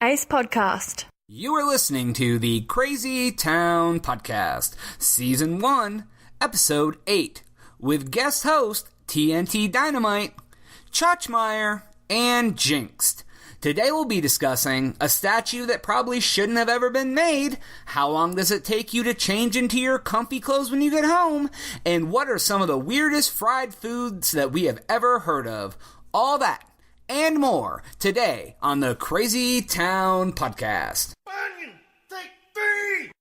Ace Podcast. You are listening to the Crazy Town Podcast, Season 1, Episode 8, with guest host TNT Dynamite, Chachmeyer, and Jinxed. Today we'll be discussing a statue that probably shouldn't have ever been made, how long does it take you to change into your comfy clothes when you get home, and what are some of the weirdest fried foods that we have ever heard of. All that and more today on the Crazy Town Podcast. Bunyan, take 3!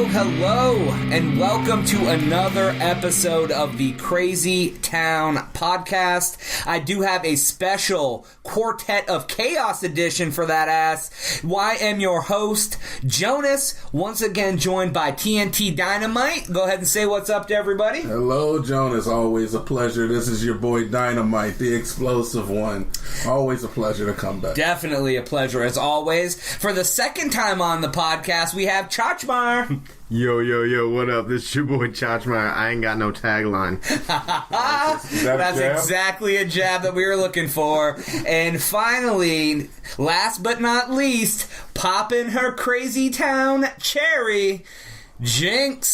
Hello, and welcome to another episode of the Crazy Town Podcast. I do have a special Quartet of Chaos edition for that ass. I am your host, Jonas, once again joined by TNT Dynamite. Go ahead and say what's up to everybody. Hello, Jonas. Always a pleasure. This is your boy Dynamite, the explosive one. Always a pleasure to come back. Definitely a pleasure, as always. For the second time on the podcast, we have Chachmeyer. Yo, what up? This is your boy Chachmeyer. I ain't got no tagline. That's exactly a jab that we were looking for. And finally, last but not least, popping her crazy town cherry, Jinx.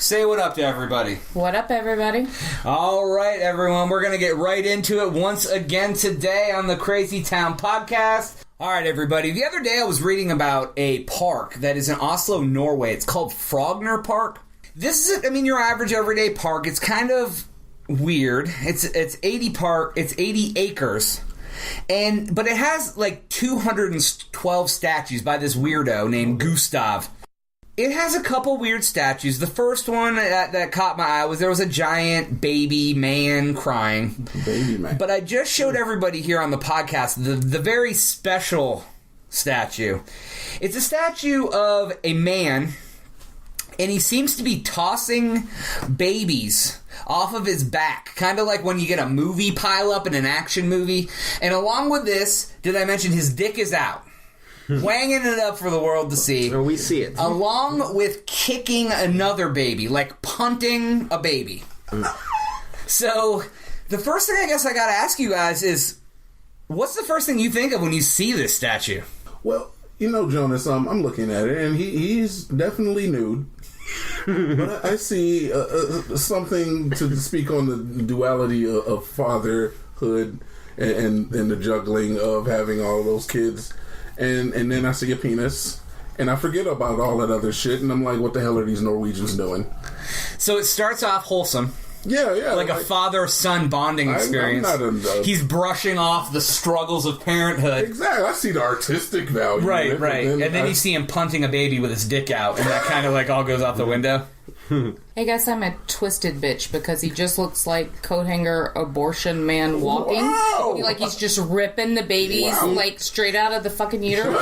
Say what up to everybody. What up, everybody? All right, everyone. We're going to get right into it once again today on the Crazy Town Podcast. All right, everybody. The other day I was reading about a park that is in Oslo, Norway. It's called Frogner Park. This is, your average everyday park. It's kind of weird. It's 80 acres. But it has like 212 statues by this weirdo named Gustav. It has a couple weird statues. The first one that caught my eye was there was a giant baby man crying. Baby man. But I just showed everybody here on the podcast the very special statue. It's a statue of a man, and he seems to be tossing babies off of his back, kind of like when you get a movie pile up in an action movie. And along with this, did I mention his dick is out? Wanging it up for the world to see. Oh, we see it. Along with kicking another baby, like punting a baby. So, the first thing I guess I gotta ask you guys is, what's the first thing you think of when you see this statue? Well, Jonas, I'm looking at it, and he's definitely nude. But I see something to speak on the duality of fatherhood and the juggling of having all those kids. And then I see a penis, and I forget about all that other shit, and I'm like, what the hell are these Norwegians doing? So it starts off wholesome. Yeah. Like a father-son bonding experience. He's brushing off the struggles of parenthood. Exactly. I see the artistic value. Right. And then you see him punting a baby with his dick out, and that kind of like all goes out the window. I guess I'm a twisted bitch because he just looks like coat hanger abortion man walking. Wow. Like he's just ripping the babies like straight out of the fucking uterus.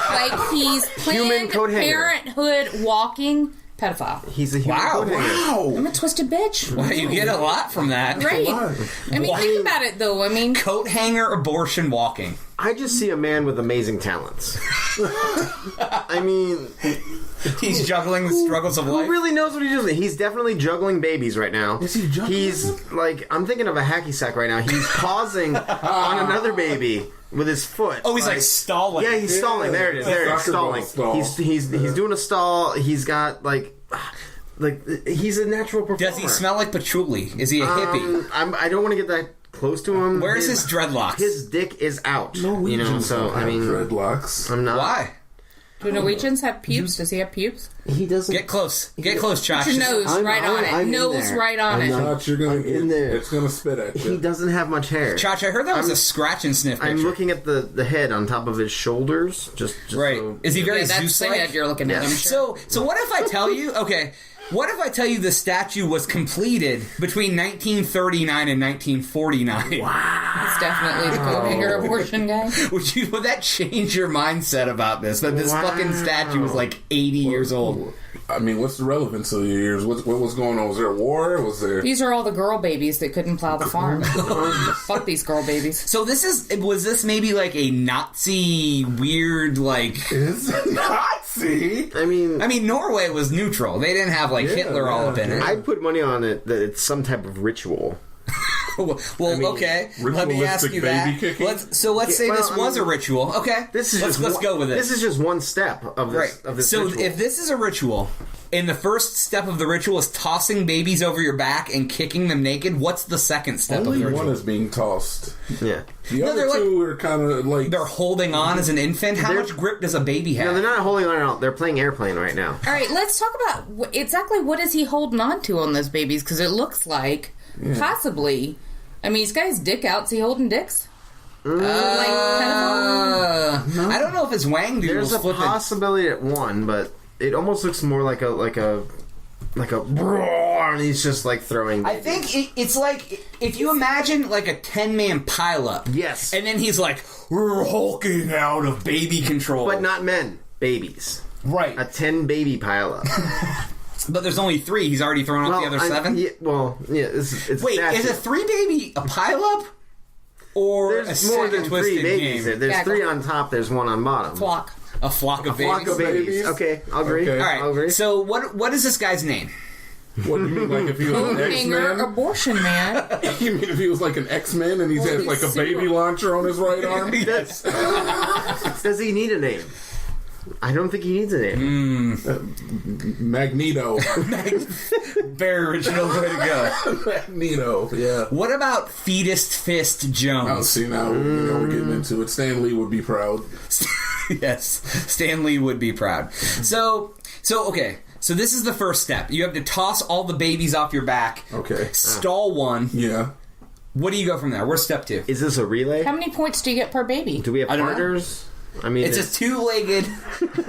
Like he's Planned Parenthood walking pedophile. He's a human coat hanger. Wow. I'm a twisted bitch. Well, you get a lot from that. Right. Think about it though. Coat hanger abortion walking. I just see a man with amazing talents. He's juggling the struggles of life. Who really knows what he's doing? He's definitely juggling babies right now. Is he juggling? He's like, I'm thinking of a hacky sack right now. He's pausing on another baby with his foot. Oh, he's like stalling. Yeah, he's stalling. There it is. Stalling. He's doing a stall. He's got like he's a natural performer. Does he smell like patchouli? Is he a hippie? I don't want to get that close to him. Where's his dreadlocks? His dick is out. Norwegians don't have dreadlocks. I'm not. Why? Do Norwegians have pubes? Does he have pubes? He doesn't. Get close, Josh. Put your nose right on it. Nose right on it. Josh, you're gonna in there. It's gonna spit at you. He doesn't have much hair. Josh, I heard that was a scratch and sniff picture. I'm looking at the head on top of his shoulders. Just right. So, Is he very That's the Zeus-like? head you're looking at. I'm sure. So what if I tell you? Okay, What if I tell you the statue was completed between 1939 and 1949? Wow. It's definitely the coat hanger abortion guy. Would that change your mindset about this? That this fucking statue was like 80 years old? I mean, what's the relevance of the years? What was going on? Was there a war? Was there... These are all the girl babies that couldn't plow the farm. Fuck these girl babies. So was this maybe like a Nazi weird, like... It's a Nazi? I mean, Norway was neutral. They didn't have like Hitler all up in it. I'd put money on it that it's some type of ritual. Okay. Let me ask you that. Let's say this was a ritual. Okay. Let's go with it. This is just one step of this. Of this so ritual. if this is a ritual, and the first step of the ritual is tossing babies over your back and kicking them naked, what's the second step of the ritual? Only one is being tossed. Yeah. The other two are kind of like... They're holding on as an infant? How much grip does a baby have? No, they're not holding on at all. They're playing airplane right now. All right, let's talk about exactly what is he holding on to on those babies, because it looks like... Possibly. I mean, he's got his dick out. Is he holding dicks? I don't know if his wang dude There's a possibility at one, but it almost looks more like a and he's just like throwing babies. I think it's like if you imagine like a 10-man pileup. Yes. And then he's like, we're hulking out of baby control. But not men. Babies. Right. A 10 baby pileup. But there's only 3. He's already thrown off the other 7? It's Wait, is a 3 baby a pileup? Or there's a more than 3 babies. Game? There's 3 on top, there's 1 on bottom. Flock. A flock of babies? Flock of babies. Okay, I'll agree. Okay. All right, I'll agree. So what is this guy's name? What do you mean, like if he was an X-Men? Abortion man. You mean if he was like an X-Men and he has like a baby launcher on his right arm? Yes. Does he need a name? I don't think he needs a name. Magneto. Very original way to go. Magneto, yeah. What about Fetus Fist Jones? Oh, see, now we're getting into it. Stan Lee would be proud. Yes, Stan Lee would be proud. So okay. So this is the first step. You have to toss all the babies off your back. Okay. Stall one. Yeah. What do you go from there? Where's step 2? Is this a relay? How many points do you get per baby? Do we have partners? I mean, it's a 2-legged.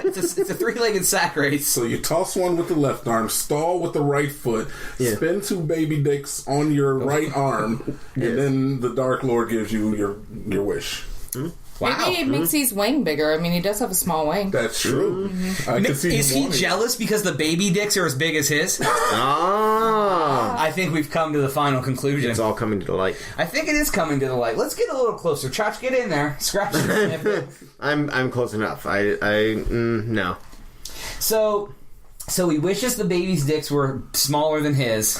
It's a 3-legged sack race. So you toss one with the left arm, stall with the right foot, spin 2 baby dicks on your right arm, and then the Dark Lord gives you your wish. Wow. Maybe it makes his wing bigger. I mean, he does have a small wing. That's true. I can see Is he jealous because the baby dicks are as big as his? I think we've come to the final conclusion. It's all coming to the light. I think it is coming to the light. Let's get a little closer. Chach, get in there. Scratch and sniff it. I'm close enough. No. So he wishes the baby's dicks were smaller than his.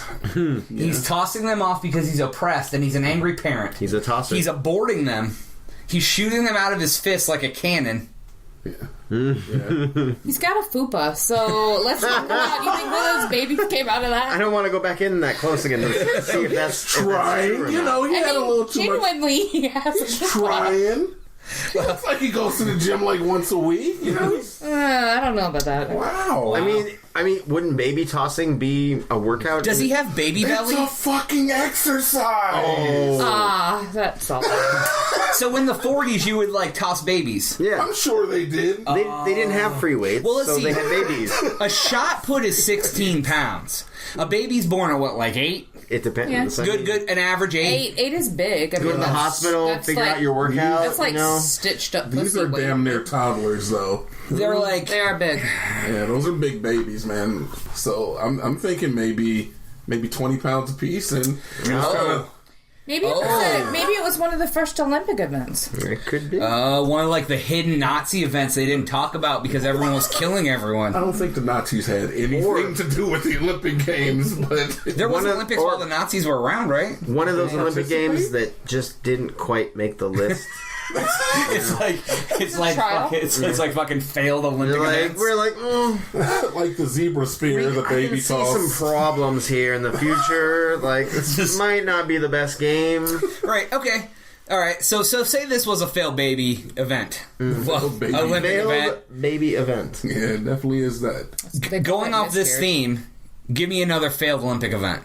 He's tossing them off because he's oppressed and he's an angry parent. He's a tosser. He's aborting them. He's shooting them out of his fist like a cannon. Yeah. He's got a fupa, so let's talk about. You think one of those babies came out of that? I don't want to go back in that close again to see if that's trying. He had a little too much. Genuinely, he has. He's trying. It's like he goes to the gym like once a week. You know. I don't know about that. Wow. I mean, wouldn't baby tossing be a workout? Does he have baby belly? It's a fucking exercise. That's all. So in the 40s, you would like toss babies. Yeah, I'm sure they did. They didn't have free weights, Well, let's so see. they had babies. A shot put is 16 pounds. A baby's born at what, like 8? It depends. Yeah. Good, an average 8. 8 is big. I Go mean, to the hospital, figure out your workout. That's like you know? stitched up. These are damn near toddlers, though. They're like... They are big. Yeah, those are big babies, man. So I'm thinking maybe 20 pounds apiece, and Maybe it was one of the first Olympic events. It could be. one of like the hidden Nazi events they didn't talk about because everyone was killing everyone. I don't think the Nazis had anything to do with the Olympic Games, but There was Olympics while the Nazis were around, right? One of those Olympic Games that just didn't quite make the list. It's like fucking failed Olympic events. We're like, like the zebra spear, the baby I can see toss. some problems here in the future. Like, this might not be the best game. Right, okay. Alright, so say this was a failed baby event. Failed baby. Olympic event. Baby event. Yeah, it definitely is that. Going off this theme, give me another failed Olympic event.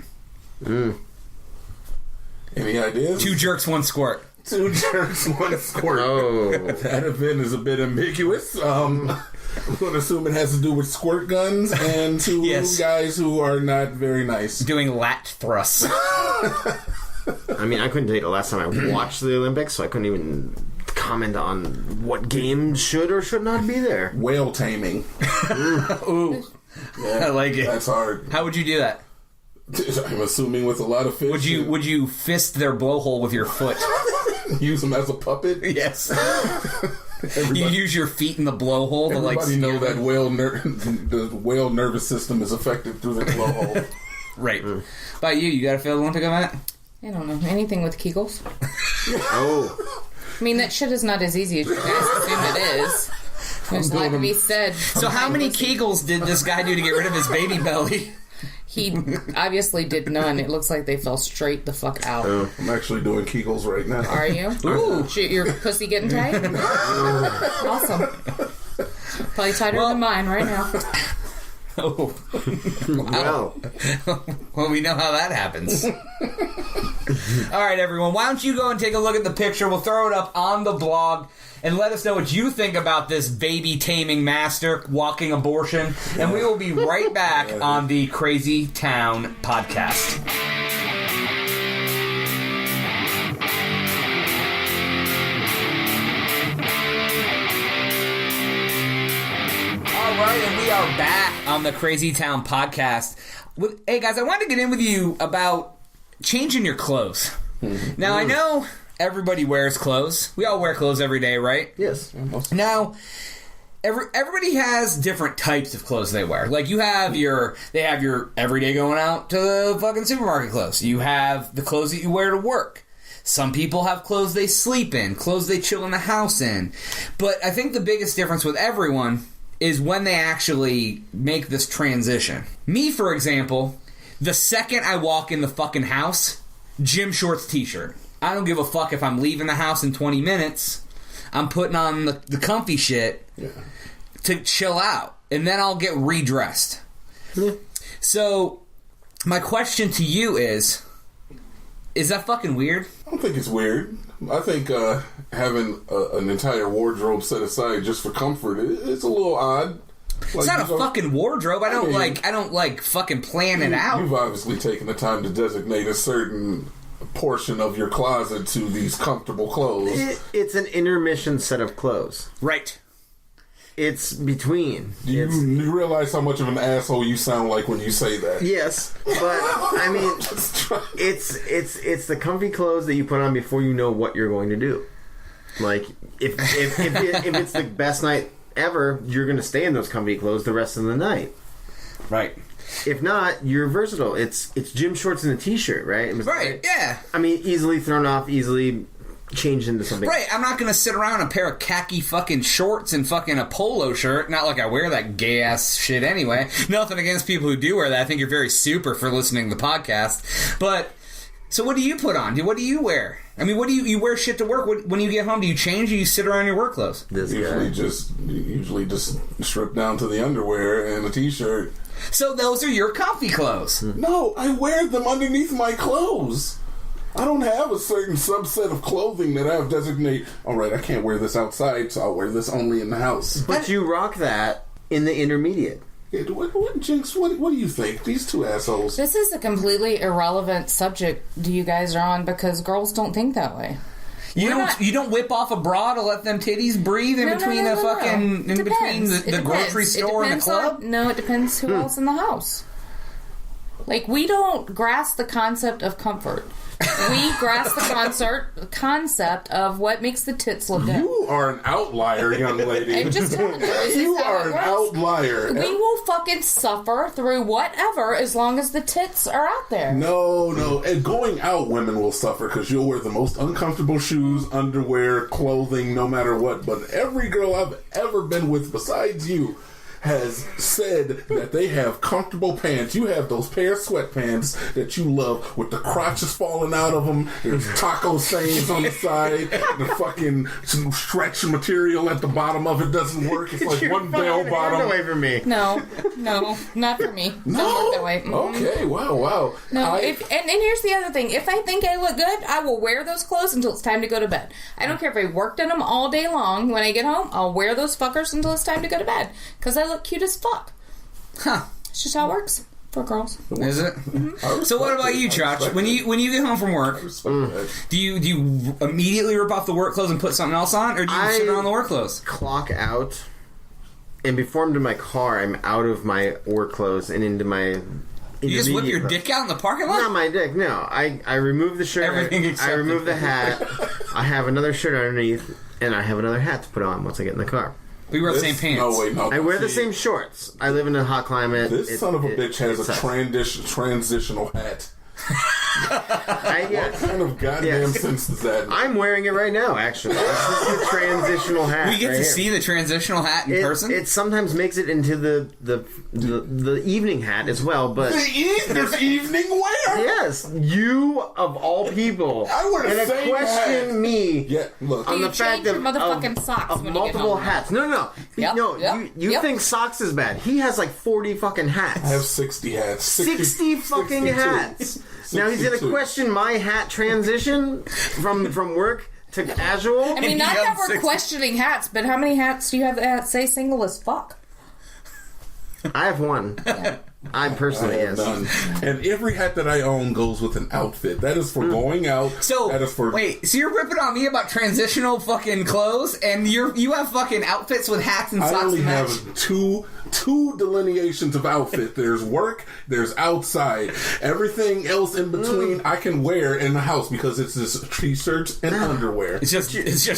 Any ideas? 2 jerks, 1 squirt. 2 jerks, 1 squirt. Oh. That event is a bit ambiguous. I'm going to assume it has to do with squirt guns and 2 guys who are not very nice. Doing lat thrusts. I mean, I couldn't tell you the last time I watched the Olympics, so I couldn't even comment on what games should or should not be there. Whale taming. Ooh. Yeah, I like it. That's hard. How would you do that? I'm assuming with a lot of fish. Would you fist their blowhole with your foot? Use them as a puppet? Yes. You use your feet in the blowhole to like. Everybody know that the whale nervous system is affected through the blowhole. Right. About you got a failed Olympic event? I don't know. Anything with Kegels? Oh. I mean, that shit is not as easy as you guys assume it is. There's a lot to be said. So how many Kegels did this guy do to get rid of his baby belly? He obviously did none. It looks like they fell straight the fuck out. I'm actually doing Kegels right now. Are you? Ooh. Your pussy getting tight? Awesome. Probably tighter than mine right now. Oh. Wow. Well, we know how that happens. All right, everyone. Why don't you go and take a look at the picture? We'll throw it up on the blog and let us know what you think about this baby taming master walking abortion. And we will be right back on the Crazy Town podcast. All right, and we are back on the Crazy Town podcast. Hey, guys, I wanted to get in with you about changing your clothes. Now, I know everybody wears clothes. We all wear clothes every day, right? Yes. Now, everybody has different types of clothes they wear. Like, they have your everyday going out to the fucking supermarket clothes. You have the clothes that you wear to work. Some people have clothes they sleep in, clothes they chill in the house in. But I think the biggest difference with everyone is when they actually make this transition. Me, for example, the second I walk in the fucking house, gym shorts, t-shirt. I don't give a fuck if I'm leaving the house in 20 minutes. I'm putting on the comfy shit to chill out. And then I'll get redressed. Yeah. So, my question to you is that fucking weird? I don't think it's weird. I think having an entire wardrobe set aside just for comfort is a little odd. It's not a fucking wardrobe. I don't like fucking plan it out. You've obviously taken the time to designate a certain portion of your closet to these comfortable clothes. It's an intermission set of clothes. Right. It's between. Do you realize how much of an asshole you sound like when you say that? Yes, but I mean, it's the comfy clothes that you put on before you know what you're going to do. Like if it's the best night ever, you're going to stay in those comfy clothes the rest of the night. Right. If not, you're versatile. It's gym shorts and a t-shirt, right? Right. Yeah. I mean, easily thrown off, easily changed into something. Right, I'm not going to sit around in a pair of khaki fucking shorts and fucking a polo shirt. Not like I wear that gay-ass shit anyway. Nothing against people who do wear that. I think you're very super for listening to the podcast. But, so what do you put on? What do you wear? I mean, what do you wear shit to work? When you get home, do you change or you sit around in your work clothes? Usually just strip down to the underwear and a t-shirt. So those are your comfy clothes? No, I wear them underneath my clothes. I don't have a certain subset of clothing that I have designated. All right, I can't wear this outside, so I'll wear this only in the house. But you rock that in the intermediate. Yeah, Jinx, what do you think? These two assholes. This is a completely irrelevant subject you guys are on because girls don't think that way. You don't whip off a bra to let them titties breathe in between the grocery store and the club? No, it depends who else in the house. Like, we don't grasp the concept of comfort. We grasp the concept of what makes the tits look good. You are an outlier, young lady. I'm just telling you. You are an outlier. We will fucking suffer through whatever as long as the tits are out there. No. And going out, women will suffer because you'll wear the most uncomfortable shoes, underwear, clothing, no matter what. But every girl I've ever been with besides you has said that they have comfortable pants. You have those pair of sweatpants that you love with the crotches falling out of them. There's taco stains on the side. The fucking stretch material at the bottom of it doesn't work. It's like one bell bottom. Away from me. No, not for me. No? Don't work that way. Okay, wow. No, and here's the other thing. If I think I look good, I will wear those clothes until it's time to go to bed. I don't care if I worked in them all day long. When I get home, I'll wear those fuckers until it's time to go to bed. Because I look cute as fuck. Huh. It's just how it works for girls. Is it? So what about you, Chach? When you get home from work, do you immediately rip off the work clothes and put something else on, or do you sit around the work clothes? Clock out, and before I'm in my car, I'm out of my work clothes and into my. You just whip your dick out in the parking lot? Not my dick. No, I remove the shirt. Everything except I remove the hat. I have another shirt underneath, and I have another hat to put on once I get in the car. We wear the same pants. No, wait, no. I wear the same shorts. I live in a hot climate. This son of a bitch has a transitional hat. What kind of goddamn sense does that make? I'm wearing it right now, actually. This is the transitional hat. We get to see the transitional hat in person? It sometimes makes it into the evening hat as well, but... There's evening wear? Yes, you of all people. I wear the same question hat. me look. on the fact your motherfucking socks of when you get multiple home. hats. No. You think socks is bad. He has like 40 fucking hats. I have 60 hats. 60 fucking 62. hats. Now he's gonna 62. question my hat transition from work to casual. I mean, not that we're questioning hats, but how many hats do you have that say single as fuck? I have one. I personally, I have yes. none. And every hat that I own goes with an outfit. That is for going out. So, that is for... wait, so you're ripping on me about transitional fucking clothes, and you have fucking outfits with hats and socks I only to match? have two delineations of outfit. There's work, there's outside. Everything else in between I can wear in the house because it's just t-shirts and underwear. It's just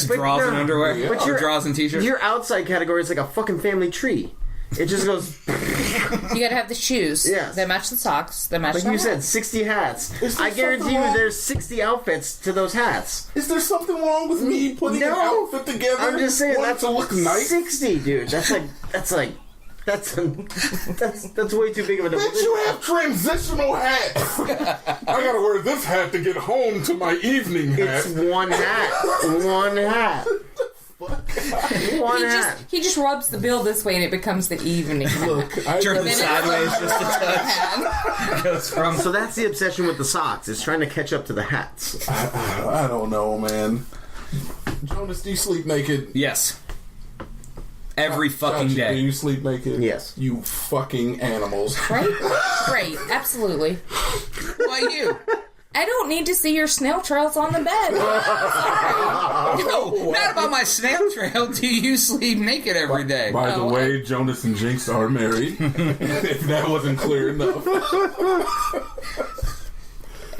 drawers and underwear? Yeah. Or drawers and t-shirts? Your outside category is like a fucking family tree. It just goes... You gotta have the shoes that match the socks, that match Like the you said, hats. 60 hats. Is there I guarantee something you wrong? there's 60 outfits to those hats. Is there something wrong with me putting an outfit together? I'm just saying wanting that's to look nice. 60, dude. That's way too big of a Bitch, you have transitional hats. I gotta wear this hat to get home to my evening hat. It's one hat. One hat. One hat. He just rubs the bill this way and it becomes the evening. Look, I Turn never- it sideways just a touch. Goes from... So that's the obsession with the socks. It's trying to catch up to the hats. I don't know, man. Jonas, do you sleep naked? Yes. Every fucking Chachi, day. do you sleep naked? Yes. You fucking animals. Right, absolutely. Why you? I don't need to see your snail trails on the bed. No, not about my snail trail. Do you sleep naked every day? By the way, Jonas and Jinx are married. If that wasn't clear enough.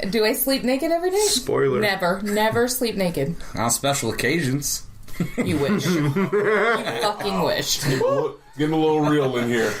Do I sleep naked every day? Spoiler. Never sleep naked. On special occasions. You wish. You fucking wish. Getting a little real in here.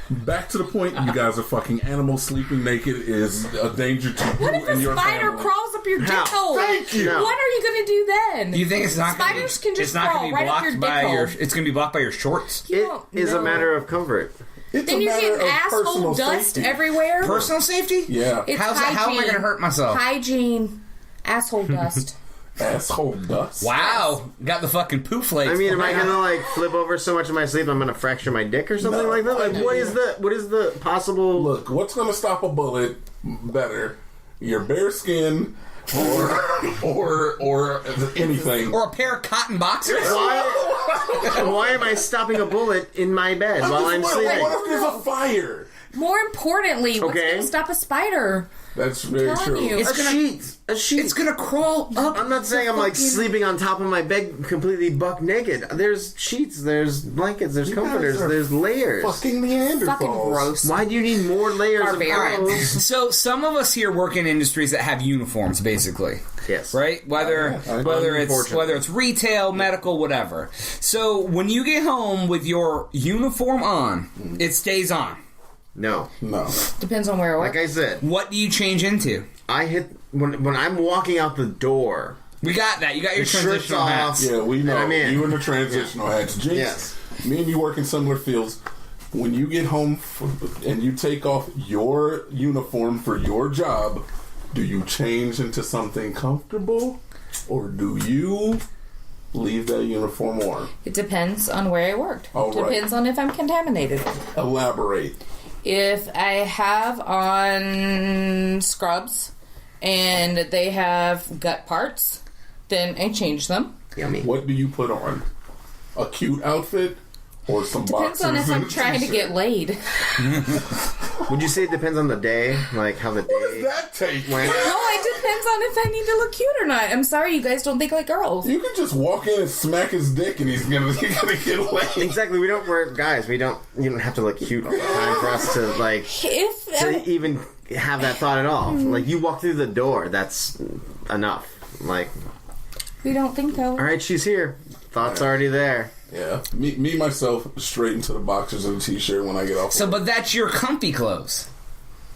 Back to the point, you guys are fucking animals. Sleeping naked is a danger to What you if and a your spider family. crawls up your dick How? hole? Thank you. What are you going to do then? Do you think it's not gonna Spiders be, can just it's not crawl gonna be right up blocked your by dick your hole. it's gonna be blocked by your shorts? You It don't is know. a matter of comfort. It's Then a you're matter getting of asshole personal dust safety. everywhere. Personal safety? Yeah. It's How am I hygiene. going to hurt myself? Hygiene. Asshole dust. Asshole dust. Wow, got the fucking poo flakes. I mean, am I gonna like flip over so much in my sleep I'm gonna fracture my dick or something No, like that? Like, what is the possible? Look, what's going to stop a bullet better? Your bare skin or anything. Or a pair of cotton boxers? Why am I stopping a bullet in my bed while I'm What sleeping? if there's a fire? More importantly, what's Okay. going to stop a spider? That's very telling true. you. It's gonna- A sheet. It's gonna crawl up. I'm not saying I'm like sleeping on top of my bed completely buck naked. There's sheets, there's blankets, there's comforters, guys are there's layers. Fucking Neanderthals. Fucking gross. Why do you need more layers of Barbarians. clothes? So some of us here work in industries that have uniforms, basically. Yes. Right? Whether it's retail, medical, whatever. So when you get home with your uniform on, it stays on. No. Depends on where I work. Like I said, What do you change into? I hit when I'm walking out the door. We got that. You got your The shirt's transitional off. hats. Yeah, we know. I'm in. You in the transitional hats. Jinx, Yes. Me and you work in similar fields. When you get home and you take off your uniform for your job, do you change into something comfortable, or do you leave that uniform on? It depends on where I worked. Oh, Depends on if I'm contaminated. Elaborate. If I have on scrubs and they have gut parts, then I change them. Yummy. What do you put on? A cute outfit or some Depends boxers on if and I'm a trying to t-shirt? get laid. Would you say it depends on the day? Like how the What does day that take? went? No, it depends on if I need to look cute or not. I'm sorry, you guys don't think like girls. You can just walk in and smack his dick and he's gonna get laid. Exactly. We don't wear guys. You don't have to look cute all the time for us to like to even have that thought at all. Like you walk through the door, that's enough. Like, We don't think so. all right, she's here. Thoughts already there. Yeah, me myself straight into the boxers and a t-shirt when I get off. So, but that's your comfy clothes.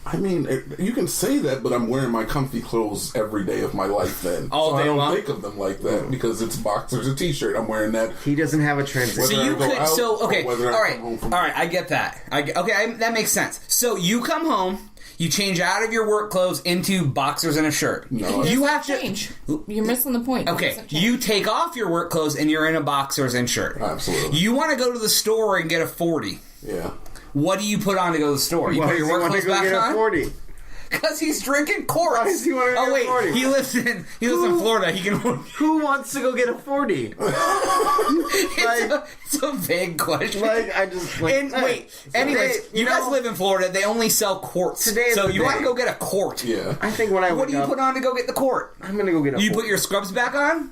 I mean, you can say that, but I'm wearing my comfy clothes every day of my life. Then All so day I don't long? think of them like that because it's boxers and t-shirt. I'm wearing that. He doesn't have a transition. So Whether you I go could, out so or okay, all whether I right, come home from- all right. I get that. That makes sense. So you come home, you change out of your work clothes into boxers and a shirt. No, You have to change. You're missing the point. It Okay, doesn't change. you take off your work clothes and you're in a boxers and shirt. Absolutely. You want to go to the store and get a 40. Yeah. What do you put on to go to the store? You Why put does your he work want to clothes go back get a on? 40? Because he's drinking quarts. Why does he want to Oh get a wait, 40? he lives in Florida. He can. Who wants to go get a 40? It's a vague question. I just like. And wait, anyways, you guys live in Florida. They only sell quarts. Today is so the you want to day. go get a quart. Yeah. I think when I What wake do you up, put on to go get the quart? I'm gonna go get a. You 40. put your scrubs back on?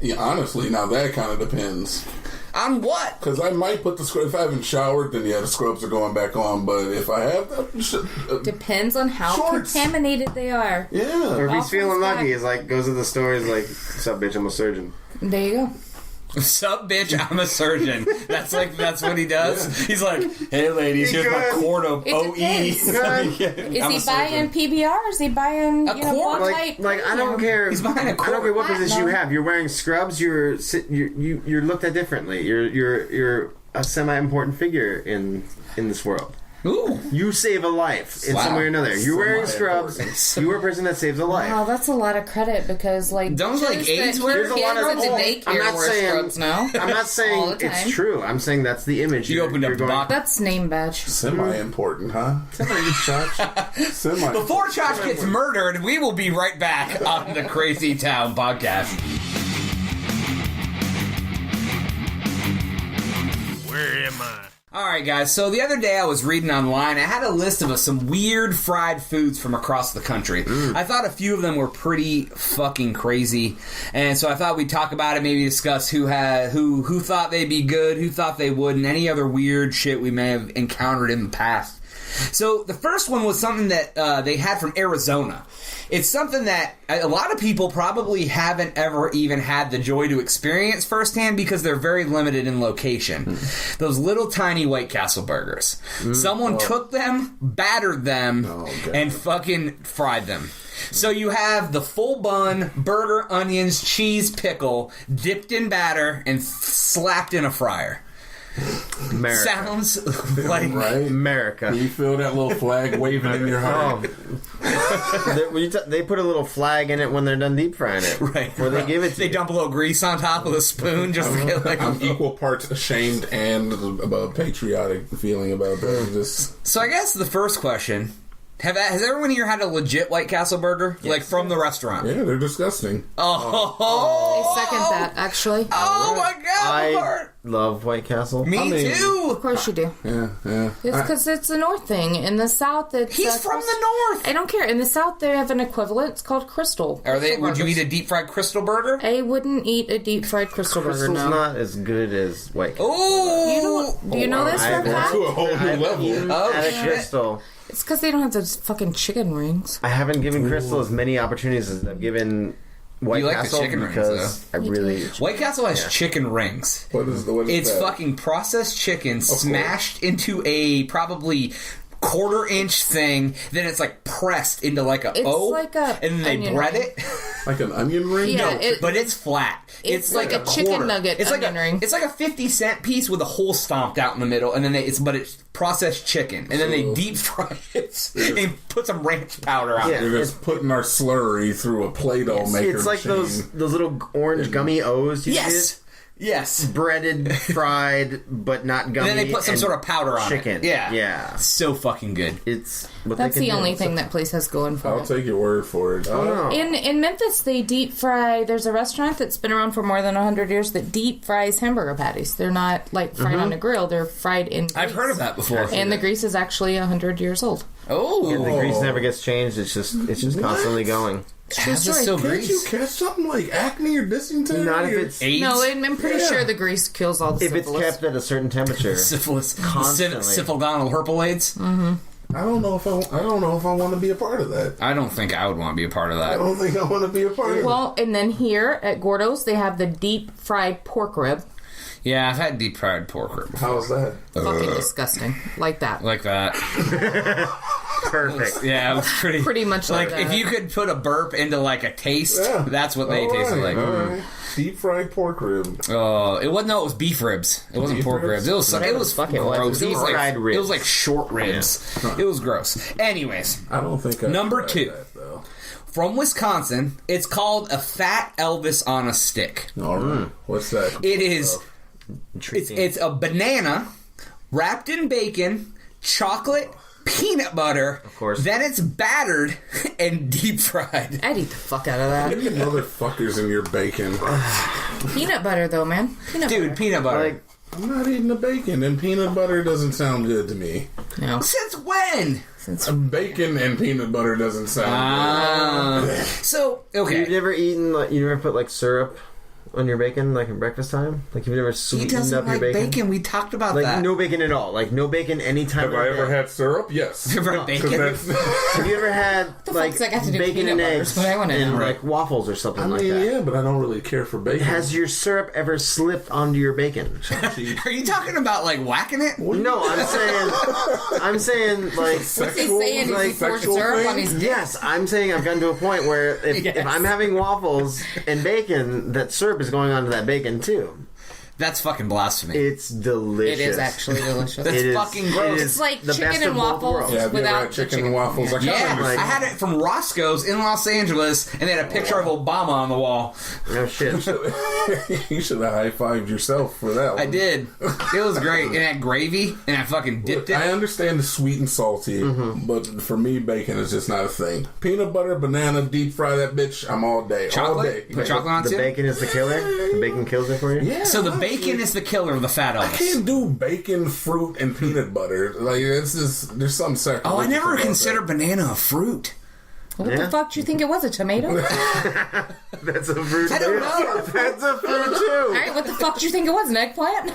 Yeah. Honestly, now that kind of depends. On what? Because I might put the scrubs. If I haven't showered, then yeah, the scrubs are going back on. But if I have, Depends on how Shorts. contaminated they are. Or yeah. if he's Off feeling his lucky, back. he's like goes to the store. He's like, "What's up, bitch? I'm a surgeon." There you go. Sup, bitch? I'm a surgeon. That's what he does. He's like, hey, ladies, You here's my good? quart of It OE. depends. Is Is he buying PBR or is he buying A quart? Bud Like, Light I don't care. He's buying a I don't care what quart. position you No. have. You're wearing scrubs. You're looked at differently. You're a semi-important figure in this world. Ooh. You save a life in Wow. some way or another. You're wearing scrubs. Semi-important. You are a person that saves a life. Wow, that's a lot of credit because Don't, like, just AIDS that wear There's a lot of- kids in the I'm daycare not wear saying- scrubs now. I'm not All saying the time. it's true. I'm saying that's the image. You opened up you're the going- box. That's name badge. Semi-important, huh? Semi. Before Josh gets murdered, we will be right back on the Crazy Town podcast. Where am I? Alright guys, so the other day I was reading online, I had a list of some weird fried foods from across the country. I thought a few of them were pretty fucking crazy, and so I thought we'd talk about it, maybe discuss who thought they'd be good, who thought they wouldn't, any other weird shit we may have encountered in the past. So the first one was something that they had from Arizona. It's something that a lot of people probably haven't ever even had the joy to experience firsthand because they're very limited in location. Those little tiny White Castle burgers. Someone took them, battered them, and fucking fried them. So you have the full bun, burger, onions, cheese, pickle, dipped in batter, and slapped in a fryer. America. Sounds like... Right? America. You feel that little flag waving in your heart. They put a little flag in it when they're done deep frying it. Right. Where they give it to They you. dump a little grease on top with a spoon just to get like... I'm equal parts ashamed and about patriotic feeling about that. Just So I guess the first question... Has everyone here had a legit White Castle burger? Like from the restaurant? yeah, they're disgusting. Oh, I second that, actually. Oh my god, I Bart. love White Castle. Me I mean- too! Of course you do. Yeah. It's because it's a North thing. In the South, it's... He's from the North! I don't care. In the South, they have an equivalent. It's called Crystal. Would you Crystal eat a deep fried Crystal burger? I wouldn't eat a deep fried Crystal burger, Crystal's no. not as good as White Castle. Ooh! You don't... Do you know this for a I've fact? To a whole new I've level. eaten Oh, at a shit. Crystal. It's because they don't have those fucking chicken rings. I haven't given Crystal as many opportunities as I've given White You like the Castle chicken rings, because I really. White Castle has chicken rings. What is It's that? fucking processed chicken smashed into a probably quarter-inch thing, then it's like pressed into like a O, like a and then they onion bread ring. it. Like an onion ring? Yeah, No, But it's flat. It's like a chicken quarter. nugget It's like onion ring. It's like a 50-cent piece with a hole stomped out in the middle, and then it's processed chicken, and then they deep fry it and put some ranch powder on it. We're just putting our slurry through a Play-Doh maker It's like machine. those little orange gummy O's. Yes. Breaded, fried, but not gummy. And then they put some sort of powder on chicken. it. Yeah. Yeah. So fucking good. It's what That's they can the only do. thing that place has going for I'll it. take your word for it. Oh, no. In Memphis, they deep fry. There's a restaurant that's been around for more than 100 years that deep fries hamburger patties. They're not like fried on a grill. They're fried in grease. I've heard of that before. And the grease is actually 100 years old. Oh. And the grease never gets changed. It's just constantly going. How's it still Can't you grease? catch something like acne or dysentery? Not if or- it's AIDS? No, I'm pretty Yeah. sure the grease kills all the if it's syphilis. kept at a certain temperature. Syphilis. Constantly. Syphilgonal herpelades? I don't know if I want to be a part of that. I don't think I would want to be a part of I that. don't think I want to be a part of Well, and then here at Gordo's, they have the deep fried pork rib. Yeah, I've had deep fried pork rib it. before. How's that? Fucking disgusting. Like that. Like that. Perfect. Yeah, it was pretty... Pretty much like Like, if that. you could put a burp into, like, a taste, Yeah. that's what they All tasted right, like. all right. Deep fried pork rib. Oh, it wasn't. No, it was beef ribs. It wasn't Beef pork ribs. ribs? It was. Whatever It was the fuck it was. gross. It was like Deep-fried ribs. It was like short ribs. It was gross. Anyways, I don't think I Number tried 2. that, though. from Wisconsin, it's called a Fat Elvis on a stick. All right. What's that? It is. Intriguing. It's a banana wrapped in bacon, chocolate, peanut butter. Of course. Then it's battered and deep fried. I'd eat the fuck out of that. You motherfuckers in your bacon. Peanut butter, though, man. Peanut butter. Dude, peanut butter. like I'm not eating the bacon, and peanut butter doesn't sound good to me. No. Since when? Bacon and peanut butter doesn't sound good. So, okay. you've never eaten like you never put like syrup on your bacon like at breakfast time? Like you've never He sweetened doesn't up your like bacon? bacon. We talked about Like that. no bacon at all. Like no bacon any time. Have I ever had syrup? Yes. Ever had 'Cause bacon? that's- Have you ever had the like fuck's that got to do with bacon peanut and butter? eggs That's what I wanna and know. like waffles or something I like mean, that? yeah, but I don't really care for bacon. Has your syrup ever slipped onto your bacon? Are you talking about like whacking it? No, I'm saying like sexual, saying like, he poured sexual syrup on thing? his dick. yes, I'm saying I've gotten to a point where if Yes. I'm having waffles and bacon, that syrup is going onto that bacon too. That's fucking blasphemy. It's delicious. It is actually delicious. That's It is- fucking it gross. is It's like the chicken best and of both waffles. worlds. Yeah, have you ever Without had the chicken chicken. and waffles? I Yeah, can't like- I had it from Roscoe's in Los Angeles, and they had a picture of Obama on the wall. No shit. You should have high-fived yourself for that one. I did. It was great. It had gravy, and I fucking dipped I it. understand the sweet and salty, but for me, bacon is just not a thing. Peanut butter, banana, deep fry that bitch. I'm all day. All Chocolate? day. Put chocolate on The too? bacon is the killer. The bacon kills it for you. Yeah. So the bacon is the killer of the Fat I Elvis. can't do bacon, fruit, and peanut butter. Like it's just there's some sacrilege. Oh, I never about considered that. banana a fruit. What Yeah. the fuck do you think it was? A tomato? That's a fruit. I don't know. That's a fruit All too. right, what the fuck do you think it was? An eggplant?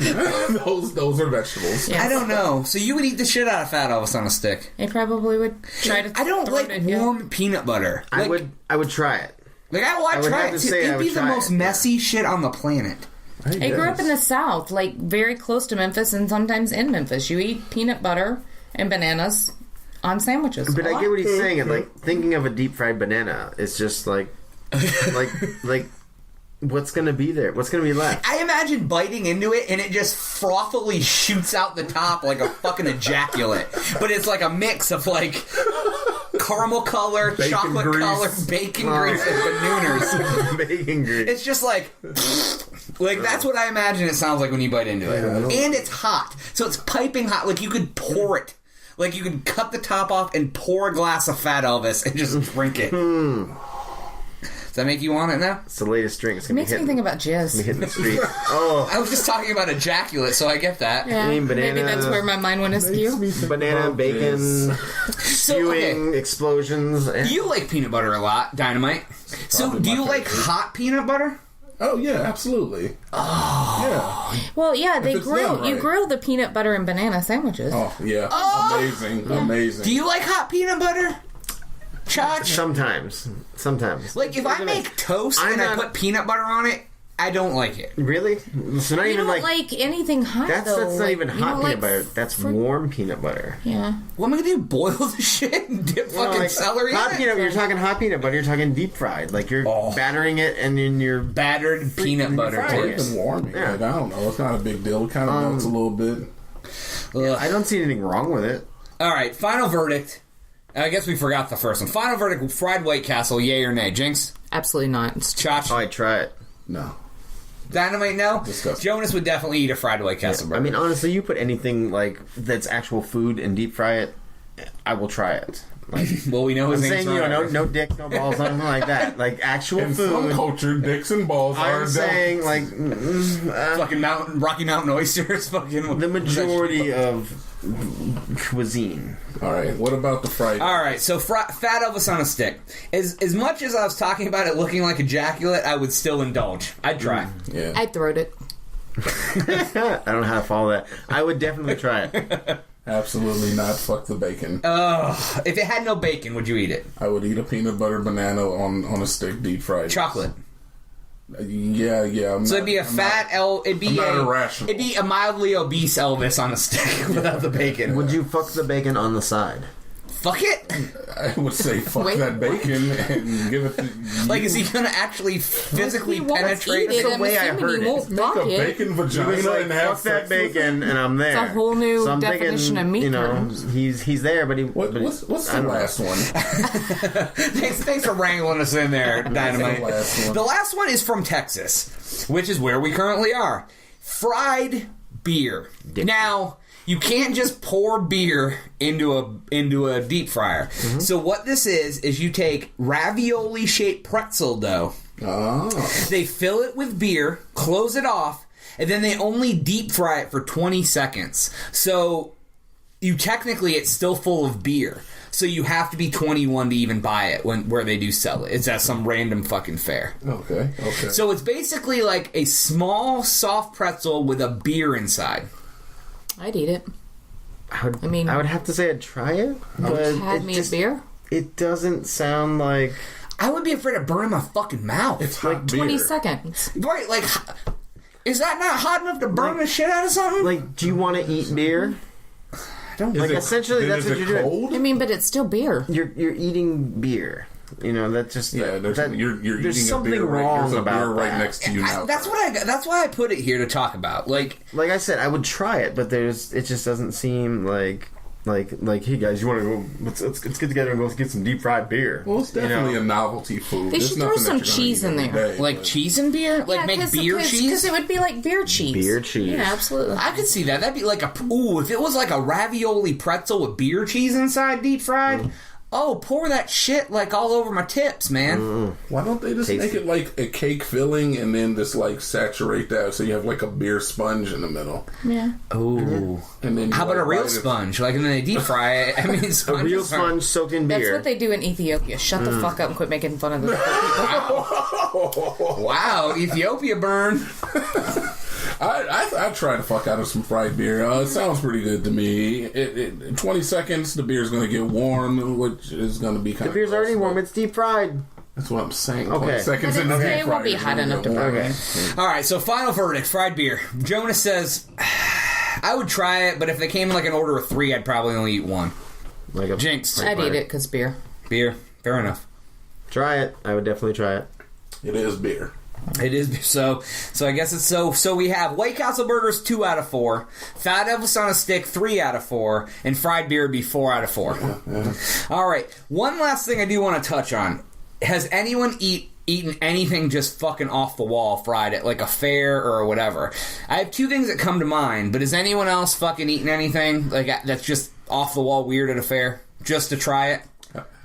those are vegetables. Yeah. I don't know. So you would eat the shit out of Fat Elvis on a stick. I probably would try to. I don't throw like it in, yeah. warm peanut butter. I would try it. Like I I'd would try have it to too. say I It'd would be the try most it, yeah. messy shit on the planet. I grew up in the South, like very close to Memphis, and sometimes in Memphis, you eat peanut butter and bananas on sandwiches. But A I lot. get what he's saying. And like thinking of a deep fried banana, it's just like what's gonna be there? What's gonna be left? I imagine biting into it and it just frothily shoots out the top like a fucking ejaculate. But it's like a mix of like caramel color, Bacon chocolate grease. color, bacon grease, and banooners. Bacon grease. It's just like that's what I imagine it sounds like when you bite into it. And it's hot. So it's piping hot. Like you could pour it. Like you could cut the top off and pour a glass of Fat Elvis and just drink it. Does that make you want it now? It's the latest drink. It's It gonna makes be me hitting, think about jizz. hitting the street. Oh, I was just talking about ejaculate, so I get that. Yeah, mean banana- maybe that's where my mind went askew. banana, bacon, So, spewing okay. explosions. You like peanut butter a lot, Dynamite. So, Probably do my you like favorite. hot peanut butter? Oh yeah, absolutely. Oh Well, yeah, they it's grill. done You right. grill the peanut butter and banana sandwiches. yeah. Oh yeah. Amazing. Do you like hot peanut butter? Chach? Sometimes. Like, if I make toast I'm and I not- put peanut butter on it, I don't like it. Really? So not You even don't like anything hot, though. that's not even You hot don't peanut like butter. That's warm peanut butter. Yeah. What am I gonna do? Boil the shit and dip fucking celery hot in peanut. it? You're talking hot peanut butter. You're talking deep fried. Like you're battering it and then you're Battered peanut butter frying Or it. tips. even warming. Yeah. Like, I don't know. It's not a big deal. It kind of melts a little bit. I don't see anything wrong with it. All right, final verdict. I guess we forgot the first one. Final verdict: fried White Castle, yay or nay? Jinx, Absolutely not. Chach, Oh, I'd try it. No. Dynamite, no. Disgusting. Jonas would definitely eat a fried White Castle burger. I mean, honestly, you put anything like that's actual food and deep fry it, I will try it. Like, well, we know I'm his saying, name's no dick, no balls, nothing like that. Like actual In some food. culture, dicks and balls are I'm saying like fucking Rocky Mountain oysters. Fucking the majority of cuisine. All right. What about the fried? All right, so Fat Elvis on a stick. As much as I was talking about it looking like ejaculate, I would still indulge. I'd try. Yeah. I'd throw it. I don't know how to follow that. I would definitely try it. Absolutely not. Fuck the bacon. If it had no bacon, would you eat it? I would eat a peanut butter banana on a stick, deep fried. Chocolate. Yeah. So it'd be a fat Elvis. It'd be I'm not irrational. It'd be a mildly obese Elvis on a stick without the bacon. Would you fuck the bacon on the side? Fuck it? I would say fuck Wait, that bacon and give it to Like, is he gonna actually physically He won't penetrate eat it. the I'm way I assuming heard he it. won't Make fuck a it. bacon vagina He's like, and have fuck that sex with bacon, it? and I'm there. It's a whole new So I'm definition thinking, of meat you know, terms. he's there, but he. What's I the don't know. last one? Thanks for wrangling us in there, Dynamite. the last one? The last one is from Texas, which is where we currently are. Fried beer. Now, you can't just pour beer into a deep fryer. Mm-hmm. So what this is you take ravioli-shaped pretzel dough. Oh. They fill it with beer, close it off, and then they only deep fry it for 20 seconds. So it's still full of beer. So you have to be 21 to even buy it where they do sell it. It's at some random fucking fair. Okay. So it's basically like a small, soft pretzel with a beer inside. I'd eat it. I would have to say I'd try it, but Had me a beer. It doesn't sound like. I would be afraid of burning my fucking mouth. It's hot beer. 20 seconds. Right, like, is that not hot enough to burn the shit out of something? Like, do you want to eat beer? I don't Like, essentially, that's what you're doing. cold? I mean, but it's still beer. You're eating beer. You know, that just Yeah, that, you're there's eating something a beer wrong there's a about beer right that. next to you now. That's why I put it here to talk about. Like Like I said, I would try it, but it just doesn't seem like hey guys, you want to go? Let's get together and go get some deep fried beer. Well, it's definitely a novelty food. They It's should throw nothing that some you're gonna cheese eat in every there. day, like but- cheese and beer? Like make beer cheese? Because it would be like beer cheese. Beer cheese. Yeah, absolutely. I could see that. That'd be like if it was like a ravioli pretzel with beer cheese inside deep fried. Oh, pour that shit like all over my tips, man. Why don't they just Tasty. make it like a cake filling and then just like saturate that so you have like a beer sponge in the middle? Yeah. Oh. And then you, How about like, a real bite it. sponge? Like, and then they deep fry it. I mean, A sponges real are- sponge soaked in beer. That's what they do in Ethiopia. Shut the fuck up and quit making fun of the people. Wow, Ethiopia burn. I try to fuck out of some fried beer. It sounds pretty good to me. In 20 seconds, the beer's going to get warm, which is going to be kind The of. beer's already warm. It's deep fried. That's what I'm saying. Okay. 20 seconds But in the it deep won't fryer, be it's hot gonna enough get to burn. warm. Okay. All right, so final verdict: fried beer. Jonas says, I would try it, but if they came in like an order of 3, I'd probably only eat 1. Like a Jinx. I'd eat it because beer. Beer. Fair enough. Try it. I would definitely try it. It is beer. It is so. I guess it's so. So we have White Castle burgers 2 out of 4, Fat Elvis on a stick 3 out of 4, and fried beer would be 4 out of 4. All right. One last thing I do want to touch on: has anyone eaten anything just fucking off the wall fried at like a fair or whatever? I have 2 things that come to mind, but has anyone else fucking eaten anything like that's just off the wall weird at a fair just to try it?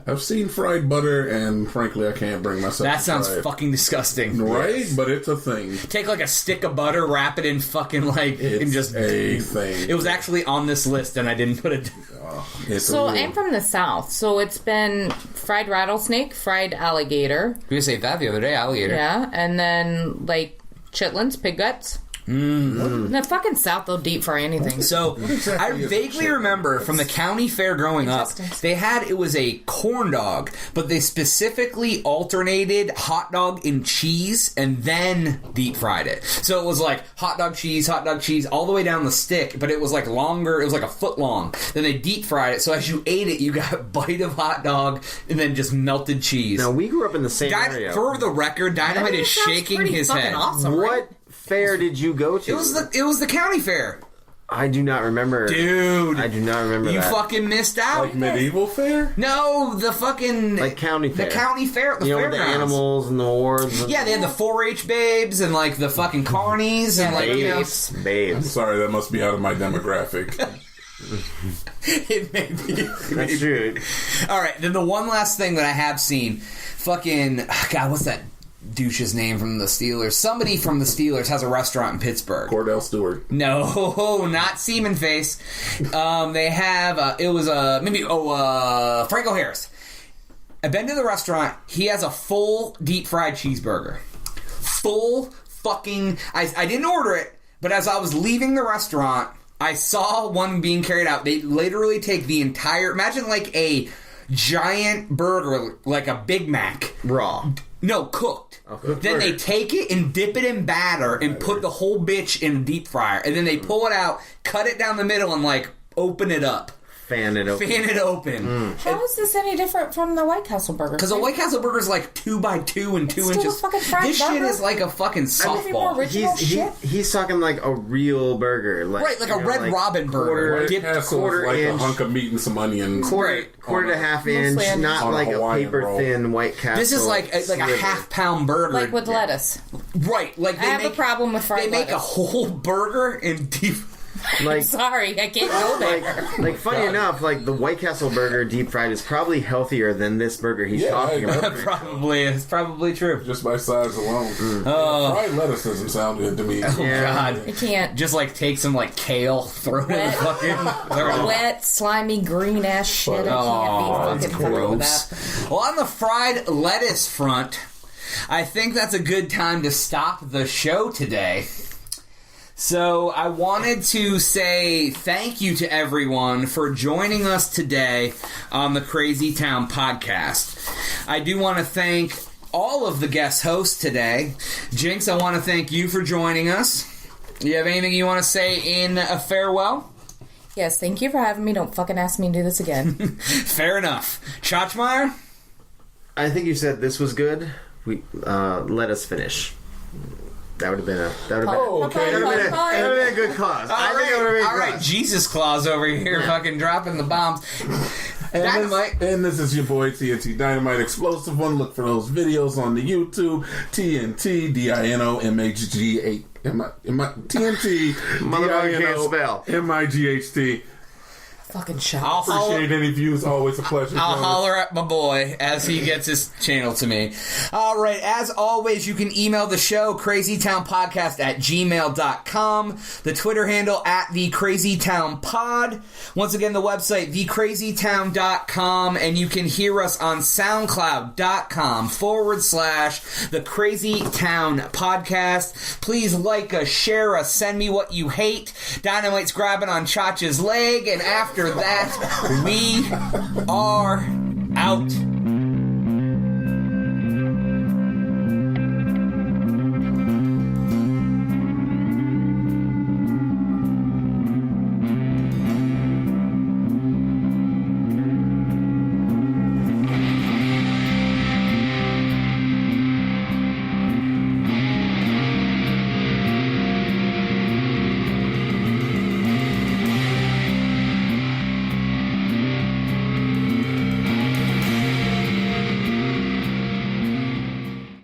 I've seen fried butter, and frankly, I can't bring myself That to sounds try it. fucking disgusting. Right? But it's a thing. Take like a stick of butter, wrap it in fucking like, and It's just a thing. It was actually on this list, and I didn't put it. It's So a I'm from the South, so it's been fried rattlesnake, fried alligator, We saved that the other day, alligator. yeah, and then like chitlins, pig guts. The fucking South, they'll deep fry anything. So I is vaguely chicken remember from the county fair growing up, Intestines. it was a corn dog, but they specifically alternated hot dog and cheese and then deep fried it. So it was like hot dog cheese, all the way down the stick, but it was like longer, it was like a foot long. Then they deep fried it, so as you ate it, you got a bite of hot dog and then just melted cheese. Now, we grew up in the same area. For the record, Dynamite is shaking his head. Awesome, What right? fair did you go to? It was the county fair. I do not remember. Dude. I do not remember You that. fucking missed out. Like medieval fair? No, the fucking... Like county fair. The county fair at the You know, with the fairgrounds. animals and the awards. Yeah, they had the 4-H babes and like the fucking carnies and like, you know... Babes. I'm Babes. sorry, that must be out of my demographic. It may be. That's true. Alright, then the one last thing that I have seen, fucking... God, what's that douche's name from the Steelers? Somebody from the Steelers has a restaurant in Pittsburgh. Cordell Stewart. No, not Seaman Face. They have, Franco Harris. I've been to the restaurant. He has a full deep fried cheeseburger. Full fucking... I didn't order it, but as I was leaving the restaurant, I saw one being carried out. They literally take the entire... Imagine like a giant burger, like a Big Mac. Raw. No, cooked. Cooked Then they burger. take it and dip it in batter and put the whole bitch in a deep fryer. And then they pull it out, cut it down the middle, and like open it up. Fan it open. Fan it open. How is this any different from the White Castle burger? Because a White Castle burger is like 2 by 2 and 2 still inches. a fucking fried This shit burger? is like a fucking Maybe more softball. original shit. He's talking like a real burger. Like, Right, like a you know, Red like Robin burger. quarter- White Dipped Castle quarter is like inch. a hunk of meat and some onions. Quarter to half inch, Mostly not on a like a Hawaiian paper roll. thin White Castle. This is like a sliver. half-pound burger. Like with lettuce. Right, like I have a problem with fried They make a lettuce. whole burger in deep... like Sorry, I can't go there. like funny enough, like the White Castle burger deep fried is probably healthier than this burger he's Yeah, talking I about. It's probably true. Just by size alone. Fried lettuce doesn't sound good to me. Oh, Yeah. God. I can't. Just like take some like kale, throw it in the Wet. fucking... Wet, slimy, green ass shit. I Oh, can't be that's fucking fucked with gross. that. Well, on the fried lettuce front, I think that's a good time to stop the show today. So I wanted to say thank you to everyone for joining us today on the Crazy Town podcast. I do want to thank all of the guest hosts today. Jinx, I want to thank you for joining us. Do you have anything you want to say in a farewell? Yes, thank you for having me. Don't fucking ask me to do this again. Fair enough. Schachmeyer? I think you said this was good. We let us finish. That would have been a good cause. I think it would have been All right, Jesus Claus over here fucking dropping the bombs. Dynamite. And this is your boy TNT Dynamite Explosive One. Look for those videos on the YouTube. TNT DINOMIGH8 TNT Motherfucker can't spell. MIGHT. Fucking shot. Appreciate any views. Always a pleasure. I'll Jonas. holler at my boy as he gets his channel to me. All right, as always, you can email the show, crazytownpodcast@gmail.com. The Twitter handle @thecrazytownpod. Once again, the website, thecrazytown.com. And you can hear us on soundcloud.com/the Crazy Town Podcast. Please like us, share us, send me what you hate. Dynamite's grabbing on Chacha's leg, and after that, we are out.